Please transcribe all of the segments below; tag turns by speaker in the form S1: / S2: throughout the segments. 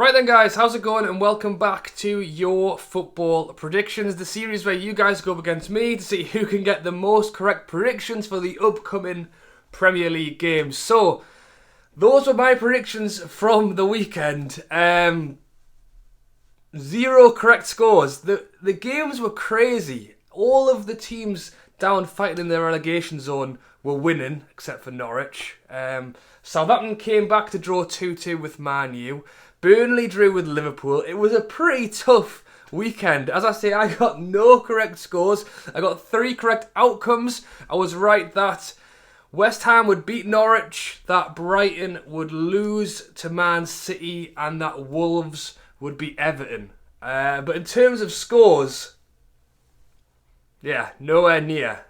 S1: Right then guys, how's it going and welcome back to your football predictions, the series where you guys go up against me to see who can get the most correct predictions for the upcoming Premier League games. So, those were my predictions from the weekend. 0 correct scores. The games were crazy. All of the teams down fighting in the relegation zone were winning, except for Norwich. Southampton came back to draw 2-2 with Man Utd. Burnley drew with Liverpool. It was a pretty tough weekend. As I say, I got no correct scores. I got 3 correct outcomes. I was right that West Ham would beat Norwich, that Brighton would lose to Man City, and that Wolves would beat Everton. But in terms of scores, yeah, nowhere near.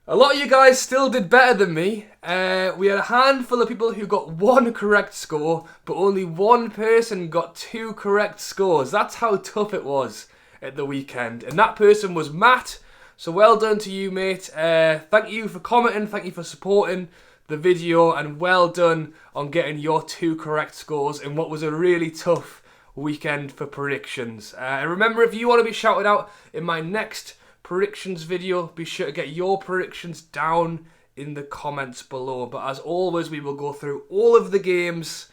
S1: A lot of you guys still did better than me. We had a handful of people who got 1 correct score, but only 1 person got 2 correct scores. That's how tough it was at the weekend. And that person was Matt. So well done to you, mate. Thank you for commenting, thank you for supporting the video, and well done on getting your 2 correct scores in what was a really tough weekend for predictions. And remember, if you want to be shouted out in my next predictions video, be sure to get your predictions down in the comments below. But as always, we will go through all of the games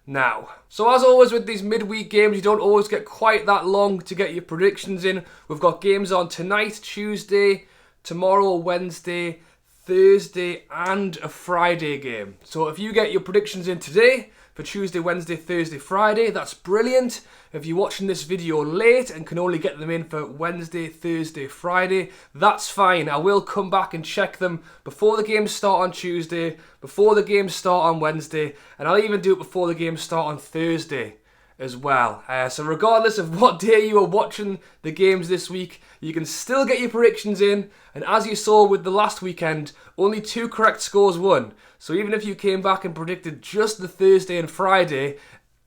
S1: now. So as always with these midweek games, you don't always get quite that long to get your predictions in. We've got games on tonight, Tuesday, tomorrow, Wednesday, Thursday, and a Friday game. So if you get your predictions in today for Tuesday, Wednesday, Thursday, Friday, that's brilliant. If you're watching this video late and can only get them in for Wednesday, Thursday, Friday, that's fine. I will come back and check them before the games start on Tuesday, before the games start on Wednesday, and I'll even do it before the games start on Thursday as well. So regardless of what day you are watching the games this week, you can still get your predictions in, and as you saw with the last weekend, only 2 correct scores won. So even if you came back and predicted just the Thursday and Friday,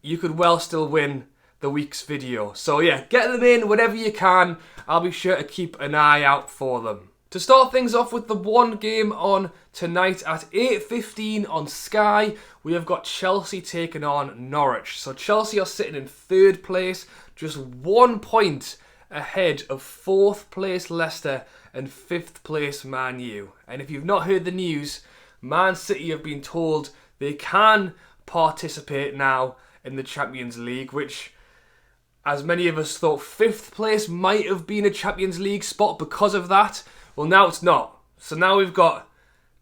S1: you could well still win the week's video. So yeah, get them in whenever you can. I'll be sure to keep an eye out for them. To start things off with the one game on tonight at 8:15 on Sky, we have got Chelsea taking on Norwich. So Chelsea are sitting in 3rd place, just 1 point ahead of 4th place Leicester and 5th place Man Utd. And if you've not heard the news, Man City have been told they can participate now in the Champions League, which, as many of us thought 5th place might have been a Champions League spot because of that. Well, now it's not. So now we've got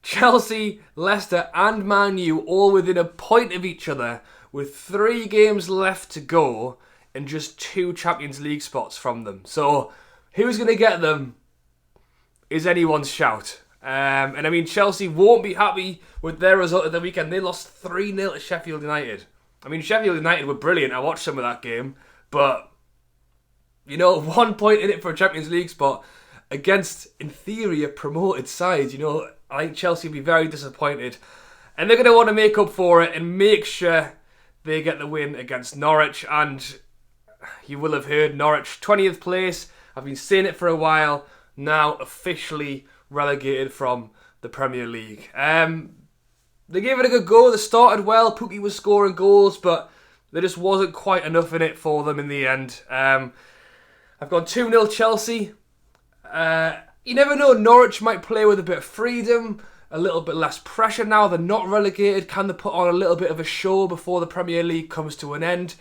S1: Chelsea, Leicester and Man U all within a point of each other with 3 games left to go and just 2 Champions League spots from them. So who's going to get them is anyone's shout. And I mean, Chelsea won't be happy with their result of the weekend. They lost 3-0 to Sheffield United. I mean, Sheffield United were brilliant. I watched some of that game. But, you know, 1 point in it for a Champions League spot against, in theory, a promoted side. You know, I think Chelsea will be very disappointed. And they're going to want to make up for it and make sure they get the win against Norwich. And you will have heard Norwich, 20th place. I've been saying it for a while. Now officially relegated from the Premier League. They gave it a good go. They started well. Pukki was scoring goals, but there just wasn't quite enough in it for them in the end. I've gone 2-0 Chelsea. You never know, Norwich might play with a bit of freedom, a little bit less pressure now. They're not relegated. Can they put on a little bit of a show before the Premier League comes to an end?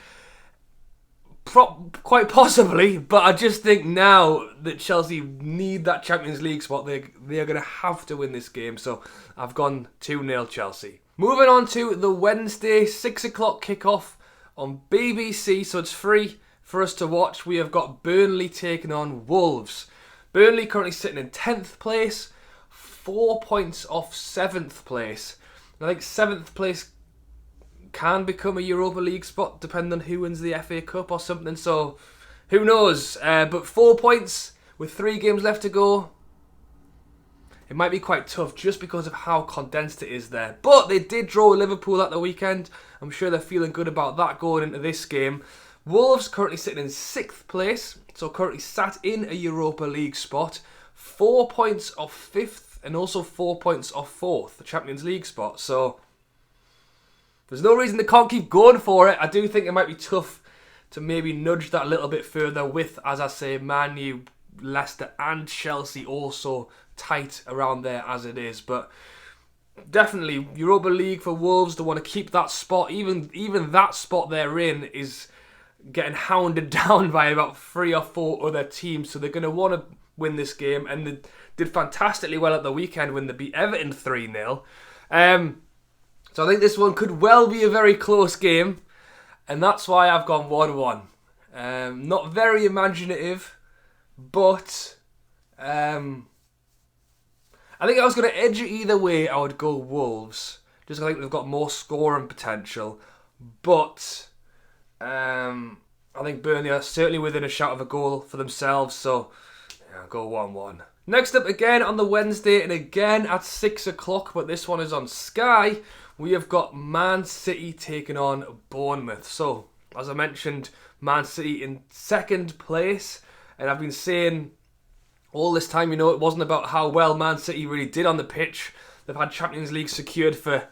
S1: Quite possibly, but I just think now that Chelsea need that Champions League spot, they are going to have to win this game. So I've gone 2-0 Chelsea. Moving on to the Wednesday 6 o'clock kickoff on BBC, so it's free for us to watch. We have got Burnley taking on Wolves. Burnley currently sitting in 10th place, 4 points off 7th place. I think 7th place can become a Europa League spot depending on who wins the FA Cup or something, so who knows. But 4 points with 3 games left to go, it might be quite tough just because of how condensed it is there. But they did draw Liverpool at the weekend. I'm sure they're feeling good about that going into this game. Wolves currently sitting in 6th place, so currently sat in a Europa League spot. 4 points off 5th and also 4 points off 4th, the Champions League spot. So there's no reason they can't keep going for it. I do think it might be tough to maybe nudge that a little bit further with, as I say, Man U, Leicester and Chelsea also tight around there as it is. But definitely Europa League for Wolves, they want to keep that spot. Even that spot they're in is getting hounded down by about 3 or 4 other teams, so they're going to want to win this game, and they did fantastically well at the weekend when they beat Everton 3-0. So I think this one could well be a very close game, and that's why I've gone 1-1. Not very imaginative, but I think if I was going to edge it either way, I would go Wolves. Just I think they've got more scoring potential, but I think Burnley are certainly within a shout of a goal for themselves, so yeah, I'll go 1-1. Next up, again on the Wednesday, and again at 6 o'clock, but this one is on Sky, we have got Man City taking on Bournemouth. So, as I mentioned, Man City in second place, and I've been saying all this time, it wasn't about how well Man City really did on the pitch. They've had Champions League secured for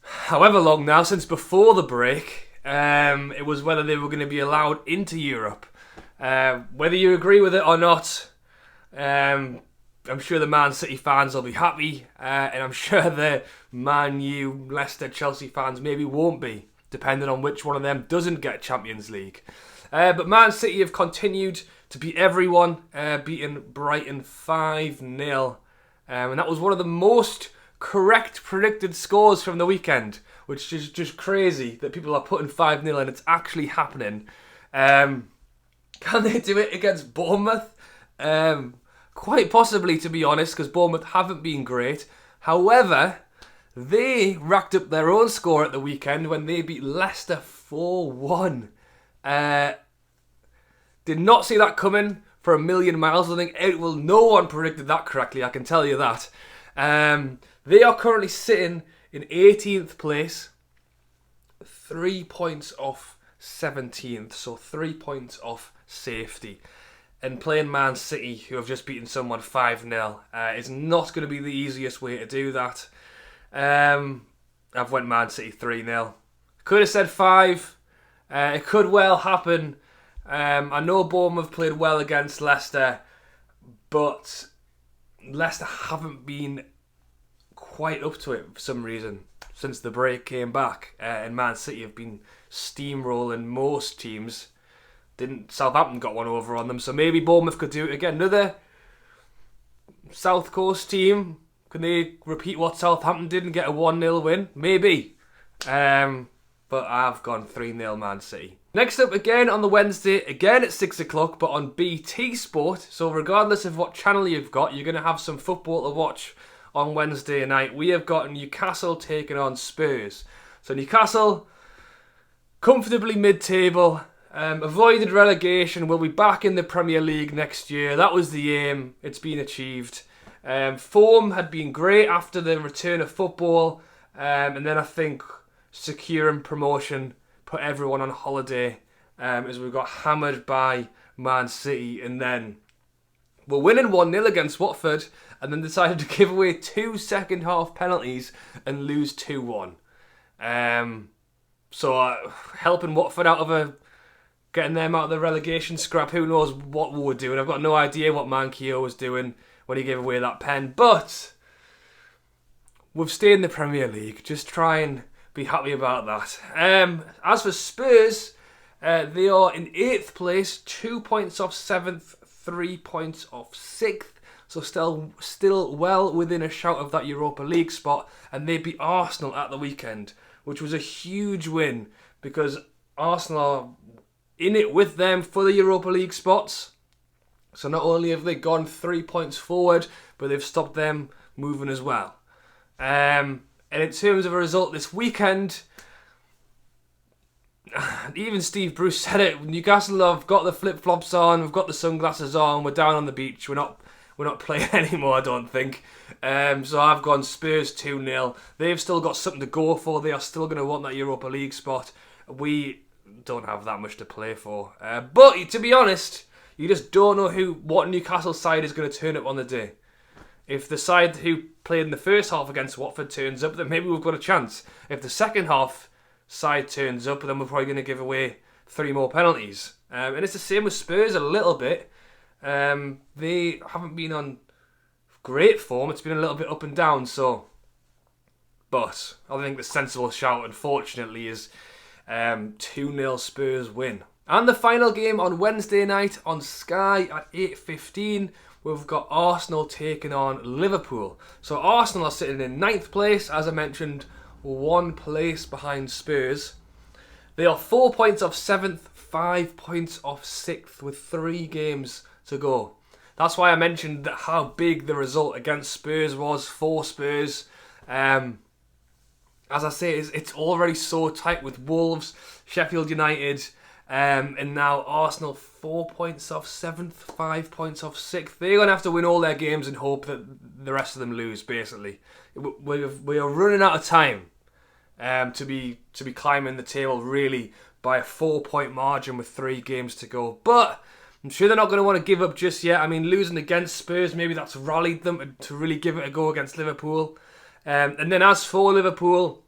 S1: however long now, since before the break. It was whether they were going to be allowed into Europe. Whether you agree with it or not, I'm sure the Man City fans will be happy, and I'm sure the Man U, Leicester, Chelsea fans maybe won't be, depending on which one of them doesn't get Champions League. But Man City have continued to beat everyone, beating Brighton 5-0. And that was one of the most correct predicted scores from the weekend, which is just crazy that people are putting 5-0 and it's actually happening. Can they do it against Bournemouth? Quite possibly, to be honest, because Bournemouth haven't been great. However, they racked up their own score at the weekend when they beat Leicester 4-1. Did not see that coming for a million miles. I think no one predicted that correctly, I can tell you that. They are currently sitting in 18th place, 3 points off 17th, so 3 points off safety. And playing Man City, who have just beaten someone 5-0, is not going to be the easiest way to do that. I've went Man City 3-0. Could have said 5. It could well happen. I know Bournemouth played well against Leicester, but Leicester haven't been quite up to it for some reason since the break came back. And Man City have been steamrolling most teams. Southampton got one over on them, so maybe Bournemouth could do it again. Another South Coast team, can they repeat what Southampton did and get a 1-0 win? Maybe. But I've gone 3-0 Man City. Next up, again on the Wednesday, again at 6 o'clock, but on BT Sport. So regardless of what channel you've got, you're going to have some football to watch on Wednesday night. We have got Newcastle taking on Spurs. So Newcastle, comfortably mid-table, avoided relegation, will be back in the Premier League next year. That was the aim. It's been achieved. Form had been great after the return of football, and then I think securing promotion put everyone on holiday as we got hammered by Man City, and then we're winning 1-0 against Watford and then decided to give away 2 second half penalties and lose 2-1. So helping Watford getting them out of the relegation scrap, who knows what we were doing. I've got no idea what Mankio was doing when he gave away that pen, but we've stayed in the Premier League. Just try and be happy about that. As for Spurs, they are in 8th place, 2 points off 7th, 3 points off 6th, so still well within a shout of that Europa League spot, and they beat Arsenal at the weekend, which was a huge win because Arsenal are in it with them for the Europa League spots. So not only have they gone 3 points forward, but they've stopped them moving as well. And in terms of a result this weekend, even Steve Bruce said it, Newcastle have got the flip-flops on, we've got the sunglasses on, we're down on the beach, we're not playing anymore, I don't think. So I've gone Spurs 2-0. They've still got something to go for, they are still going to want that Europa League spot. We don't have that much to play for. But to be honest, you just don't know what Newcastle side is going to turn up on the day. If the side who played in the first half against Watford turns up, then maybe we've got a chance. If the second half side turns up, then we're probably going to give away 3 more penalties. And it's the same with Spurs a little bit. They haven't been on great form. It's been a little bit up and down. But I think the sensible shout, unfortunately, is 2-0 Spurs win. And the final game on Wednesday night on Sky at 8:15, we've got Arsenal taking on Liverpool. So Arsenal are sitting in 9th place, as I mentioned, 1 place behind Spurs. They are 4 points off 7th, 5 points off 6th with 3 games to go. That's why I mentioned how big the result against Spurs was for Spurs. As I say, it's already so tight with Wolves, Sheffield United, and now Arsenal 4 points off 7th, 5 points off 6th. They're going to have to win all their games and hope that the rest of them lose, basically. We are running out of time to be climbing the table, really, by a 4-point margin with 3 games to go. But I'm sure they're not going to want to give up just yet. I mean, losing against Spurs, maybe that's rallied them to really give it a go against Liverpool. And then as for Liverpool,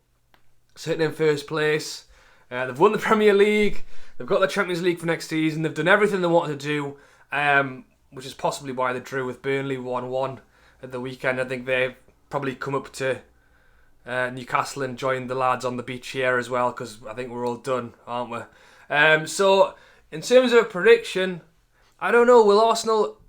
S1: sitting in first place, they've won the Premier League, they've got the Champions League for next season, they've done everything they wanted to do, which is possibly why they drew with Burnley 1-1 at the weekend. I think they've probably come up to Newcastle and joined the lads on the beach here as well, because I think we're all done, aren't we? So, in terms of a prediction, I don't know, will Arsenal...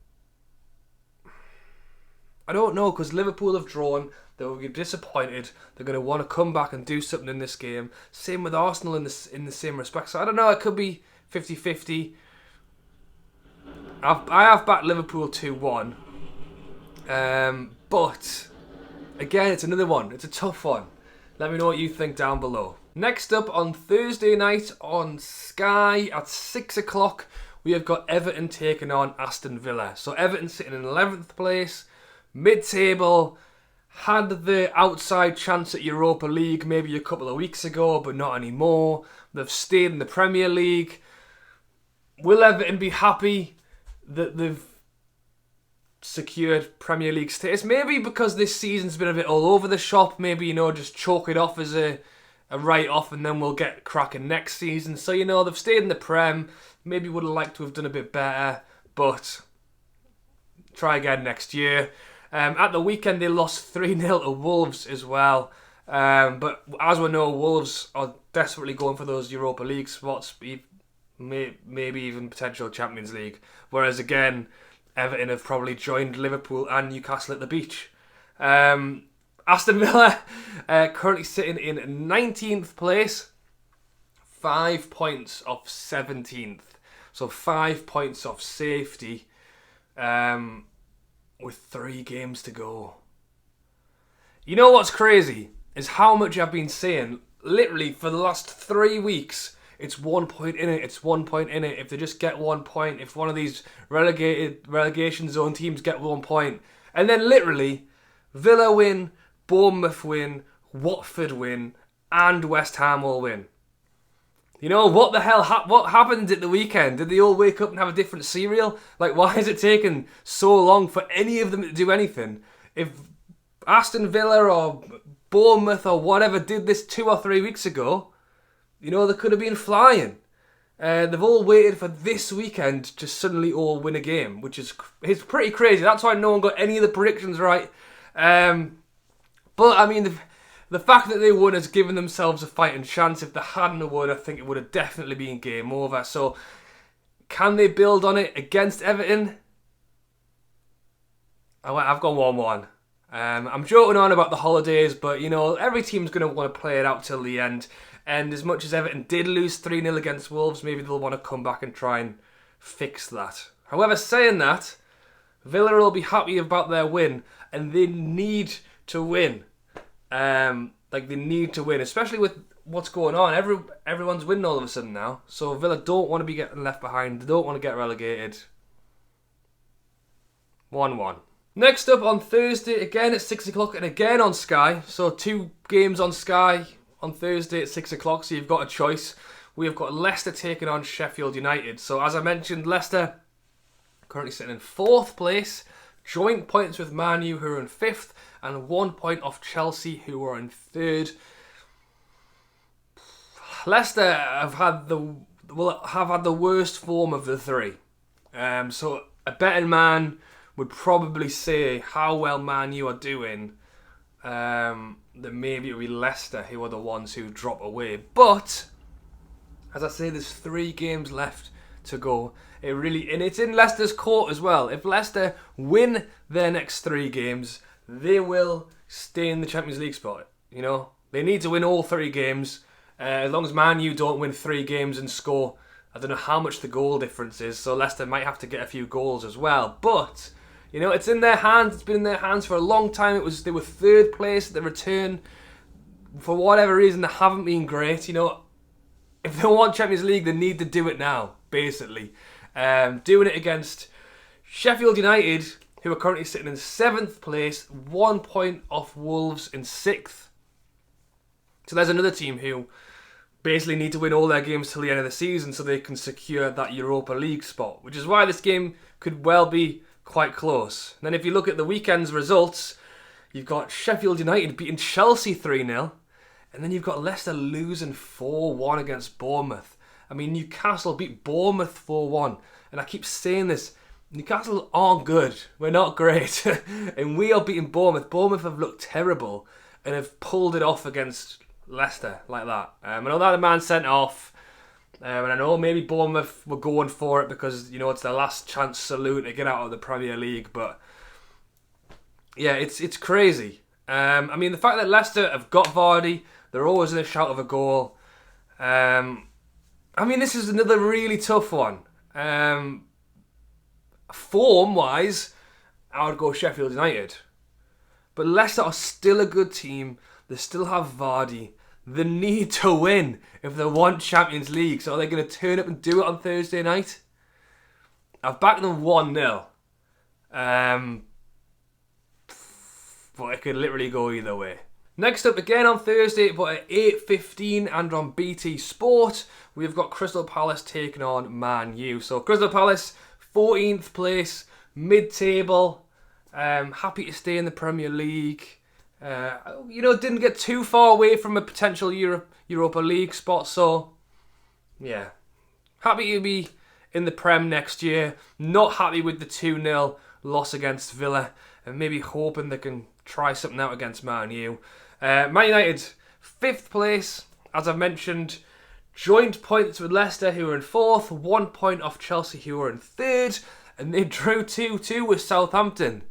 S1: I don't know, because Liverpool have drawn. They will be disappointed. They're going to want to come back and do something in this game. Same with Arsenal in the same respect. So I don't know, it could be 50-50. I have backed Liverpool 2-1. But, again, it's another one. It's a tough one. Let me know what you think down below. Next up on Thursday night on Sky at 6 o'clock, we have got Everton taking on Aston Villa. So Everton sitting in 11th place, mid-table, had the outside chance at Europa League maybe a couple of weeks ago, but not anymore. They've stayed in the Premier League. Will Everton be happy that they've secured Premier League status? Maybe because this season's been a bit all over the shop. Maybe, just chalk it off as a write-off and then we'll get cracking next season. So, they've stayed in the Prem. Maybe would have liked to have done a bit better, but try again next year. At the weekend, they lost 3-0 to Wolves as well. But as we know, Wolves are desperately going for those Europa League spots, maybe even potential Champions League. Whereas, again, Everton have probably joined Liverpool and Newcastle at the beach. Aston Villa currently sitting in 19th place, 5 points off 17th. So 5 points off safety. With 3 games to go. You know what's crazy? Is how much I've been saying, literally for the last 3 weeks, it's 1 point in it, it's 1 point in it. If they just get 1 point, if one of these relegation zone teams get 1 point. And then literally, Villa win, Bournemouth win, Watford win, and West Ham all win. What the hell, what happened at the weekend? Did they all wake up and have a different cereal? Why has it taken so long for any of them to do anything? If Aston Villa or Bournemouth or whatever did this 2 or 3 weeks ago, they could have been flying. They've all waited for this weekend to suddenly all win a game, which is pretty crazy. That's why no one got any of the predictions right. But, I mean, the fact that they won has given themselves a fighting chance. If they hadn't won, I think it would have definitely been game over. So, can they build on it against Everton? I've gone 1-1. I'm joking on about the holidays, but, every team's going to want to play it out till the end. And as much as Everton did lose 3-0 against Wolves, maybe they'll want to come back and try and fix that. However, saying that, Villa will be happy about their win, and they need to win. They need to win, especially with what's going on. Everyone's winning all of a sudden now. So Villa don't want to be getting left behind. They don't want to get relegated. 1-1. Next up on Thursday, again at 6 o'clock and again on Sky. So 2 games on Sky on Thursday at 6 o'clock. So you've got a choice. We have got Leicester taking on Sheffield United. So as I mentioned, Leicester currently sitting in 4th place, joint points with Man U, who are in 5th, and 1 point off Chelsea, who are in 3rd. Leicester have had the worst form of the three. So a betting man would probably say how well Man U are doing, that maybe it would be Leicester who are the ones who drop away. But as I say, there's 3 games left to go. And it's in Leicester's court as well. If Leicester win their next 3 games, they will stay in the Champions League spot. You know, they need to win all 3 games. As long as Man U don't win 3 games and score, I don't know how much the goal difference is, so Leicester might have to get a few goals as well. But, you know, it's in their hands. It's been in their hands for a long time. They were 3rd place at the return. For whatever reason, they haven't been great. You know, if they want Champions League, they need to do it now, basically. Doing it against Sheffield United, who are currently sitting in 7th place, 1 point off Wolves in 6th. So there's another team who basically need to win all their games till the end of the season so they can secure that Europa League spot, which is why this game could well be quite close. And then if you look at the weekend's results, you've got Sheffield United beating Chelsea 3-0, and then you've got Leicester losing 4-1 against Bournemouth. I mean, Newcastle beat Bournemouth 4-1, and I keep saying this, Newcastle aren't good. We're not great. And we are beating Bournemouth. Bournemouth have looked terrible and have pulled it off against Leicester like that. I know that the man sent off, and I know maybe Bournemouth were going for it because, you know, it's their last chance saloon to get out of the Premier League, but yeah, it's crazy. I mean, the fact that Leicester have got Vardy, they're always in a shout of a goal. I mean, this is another really tough one. Form-wise, I would go Sheffield United. But Leicester are still a good team. They still have Vardy. They need to win if they want Champions League. So are they going to turn up and do it on Thursday night? I've backed them 1-0. But it could literally go either way. Next up again on Thursday, but at 8:15 and on BT Sport, we've got Crystal Palace taking on Man U. So Crystal Palace, 14th place, mid-table, happy to stay in the Premier League. You know, didn't get too far away from a potential Europa League spot, so yeah. Happy to be in the Prem next year. Not happy with the 2-0 loss against Villa, and maybe hoping they can try something out against Man U. Man United, 5th place, as I've mentioned. Joint points with Leicester, who are in 4th. 1 point off Chelsea, who are in 3rd. And they drew 2-2 with Southampton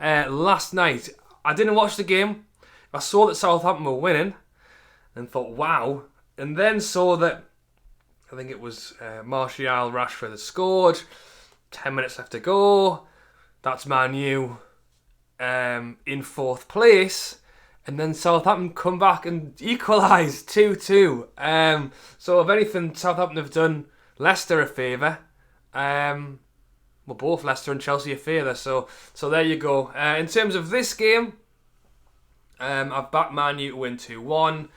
S1: last night. I didn't watch the game. I saw that Southampton were winning and thought, wow. And then saw that, I think it was Martial, Rashford had scored. 10 minutes left to go. That's Man U in 4th place. And then Southampton come back and equalise 2-2. So if anything, Southampton have done Leicester a favour. Well, both Leicester and Chelsea a favour. So there you go. In terms of this game, I've backed Man U to win 2-1.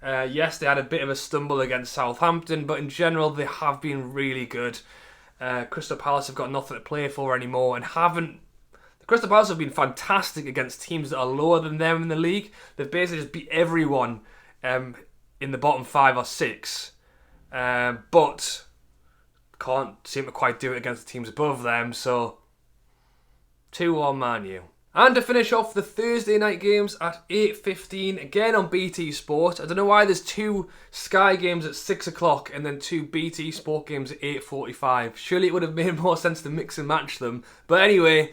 S1: Yes, they had a bit of a stumble against Southampton, but in general, they have been really good. Crystal Palace have got nothing to play for anymore and haven't. The Crystal Palace have been fantastic against teams that are lower than them in the league. They've basically just beat everyone in the bottom 5 or 6. But can't seem to quite do it against the teams above them, so 2-1 Man U. And to finish off the Thursday night games at 8:15, again on BT Sport. I don't know why there's 2 Sky games at 6 o'clock and then 2 BT Sport games at 8:45. Surely it would have made more sense to mix and match them. But anyway,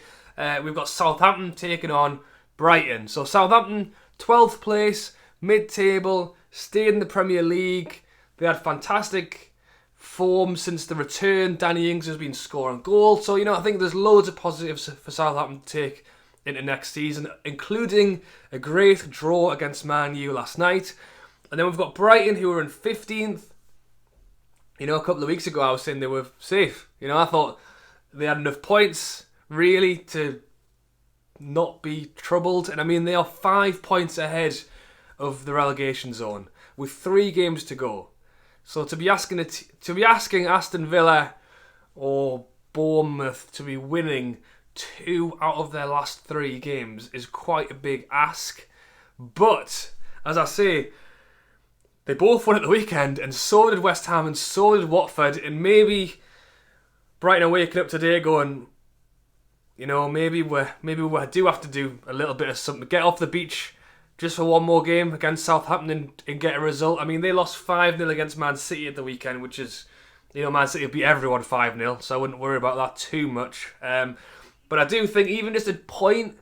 S1: we've got Southampton taking on Brighton. So Southampton, 12th place, mid-table, stayed in the Premier League. They had fantastic form since the return. Danny Ings has been scoring goals. So, you know, I think there's loads of positives for Southampton to take into next season, including a great draw against Man U last night. And then we've got Brighton, who are in 15th. You know, a couple of weeks ago I was saying they were safe. You know, I thought they had enough points, really, to not be troubled. And I mean, they are 5 points ahead of the relegation zone with 3 games to go. So to be asking Aston Villa or Bournemouth to be winning 2 out of their last 3 games is quite a big ask. But, as I say, they both won at the weekend, and so did West Ham and so did Watford, and maybe Brighton are waking up today going, you know, maybe we do have to do a little bit of something, get off the beach just for one more game against Southampton and get a result. I mean, they lost 5-0 against Man City at the weekend, which is, you know, Man City beat everyone 5-0, so I wouldn't worry about that too much. But I do think even just a point,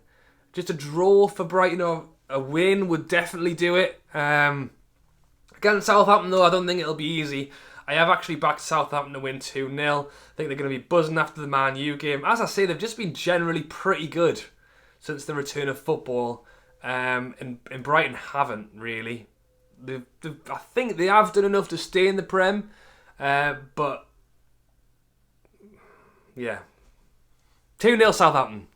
S1: just a draw for Brighton or a win would definitely do it. Against Southampton, though, I don't think it'll be easy. I have actually backed Southampton to win 2-0. I think they're going to be buzzing after the Man U game. As I say, they've just been generally pretty good since the return of football. And Brighton haven't, really. I think they have done enough to stay in the Prem. But, yeah. 2-0 Southampton.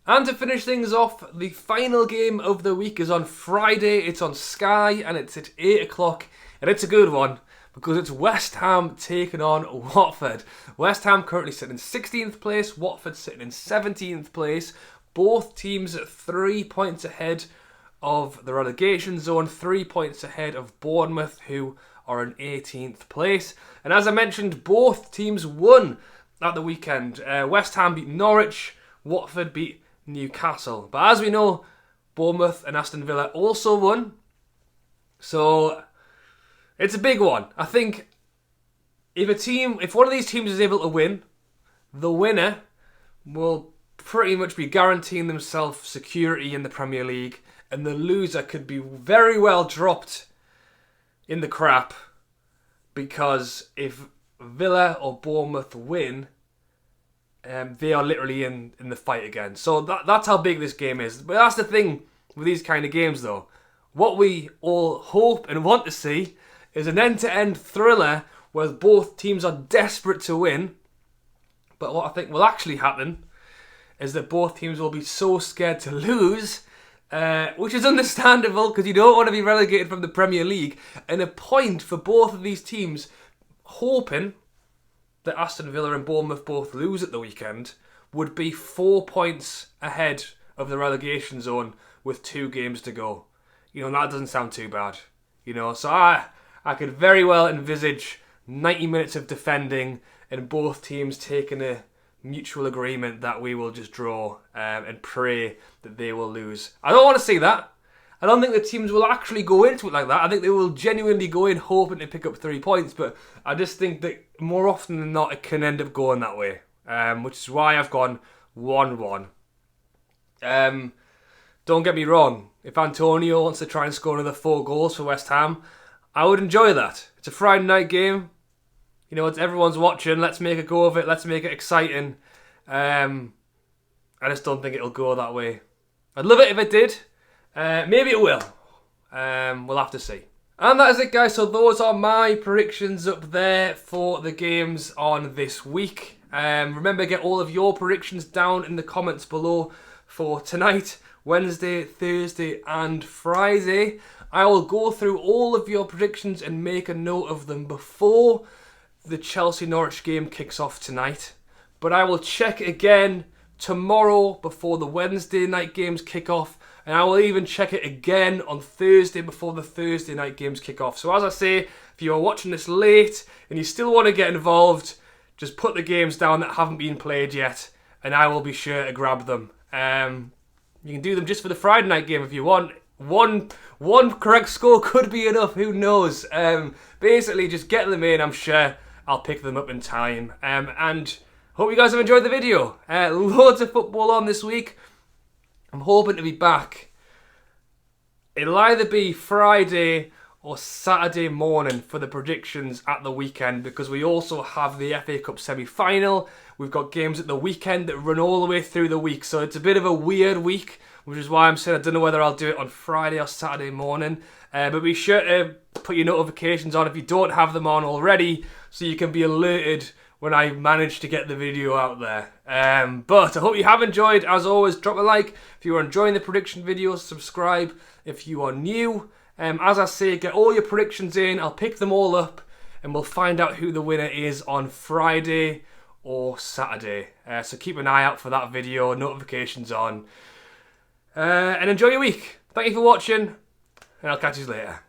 S1: And to finish things off, the final game of the week is on Friday. It's on Sky and it's at 8 o'clock. And it's a good one because it's West Ham taking on Watford. West Ham currently sitting in 16th place. Watford sitting in 17th place. Both teams at 3 points ahead of the relegation zone. 3 points ahead of Bournemouth, who are in 18th place. And as I mentioned, both teams won at the weekend. West Ham beat Norwich, Watford beat Newcastle. But as we know, Bournemouth and Aston Villa also won. So it's a big one. I think if one of these teams is able to win, the winner will pretty much be guaranteeing themselves security in the Premier League, and the loser could be very well dropped in the crap, because if Villa or Bournemouth win, they are literally in the fight again. So that's how big this game is. But that's the thing with these kind of games, though. What we all hope and want to see is an end-to-end thriller where both teams are desperate to win. But what I think will actually happen is that both teams will be so scared to lose, which is understandable because you don't want to be relegated from the Premier League. And a point for both of these teams, hoping that Aston Villa and Bournemouth both lose at the weekend, would be 4 points ahead of the relegation zone with 2 games to go. You know, that doesn't sound too bad. You know, so I could very well envisage 90 minutes of defending and both teams taking a mutual agreement that we will just draw and pray that they will lose. I don't want to see that. I don't think the teams will actually go into it like that. I think they will genuinely go in hoping to pick up 3 points, but I just think that more often than not it can end up going that way, which is why I've gone 1-1. Don't get me wrong, if Antonio wants to try and score another 4 goals for West Ham, I would enjoy that. It's a Friday night game. You know, it's everyone's watching. Let's make a go of it. Let's make it exciting. I just don't think it'll go that way. I'd love it if it did. Maybe it will. We'll have to see. And that is it, guys. So those are my predictions up there for the games on this week. Remember, get all of your predictions down in the comments below for tonight, Wednesday, Thursday and Friday. I will go through all of your predictions and make a note of them before the Chelsea-Norwich game kicks off tonight. But I will check again tomorrow before the Wednesday night games kick off. And I will even check it again on Thursday before the Thursday night games kick off. So as I say, if you are watching this late and you still want to get involved, just put the games down that haven't been played yet and I will be sure to grab them. You can do them just for the Friday night game if you want. One correct score could be enough, who knows. Basically, just get them in, I'm sure I'll pick them up in time. And hope you guys have enjoyed the video. Loads of football on this week. I'm hoping to be back. It'll either be Friday or Saturday morning for the predictions at the weekend, because we also have the FA Cup semi-final. We've got games at the weekend that run all the way through the week, so it's a bit of a weird week, which is why I'm saying I don't know whether I'll do it on Friday or Saturday morning. But be sure to put your notifications on if you don't have them on already, so you can be alerted when I manage to get the video out there. But I hope you have enjoyed. As always, drop a like if you are enjoying the prediction videos. Subscribe if you are new. As I say, get all your predictions in. I'll pick them all up and we'll find out who the winner is on Friday or Saturday. So keep an eye out for that video, notifications on. And enjoy your week. Thank you for watching, and I'll catch you later.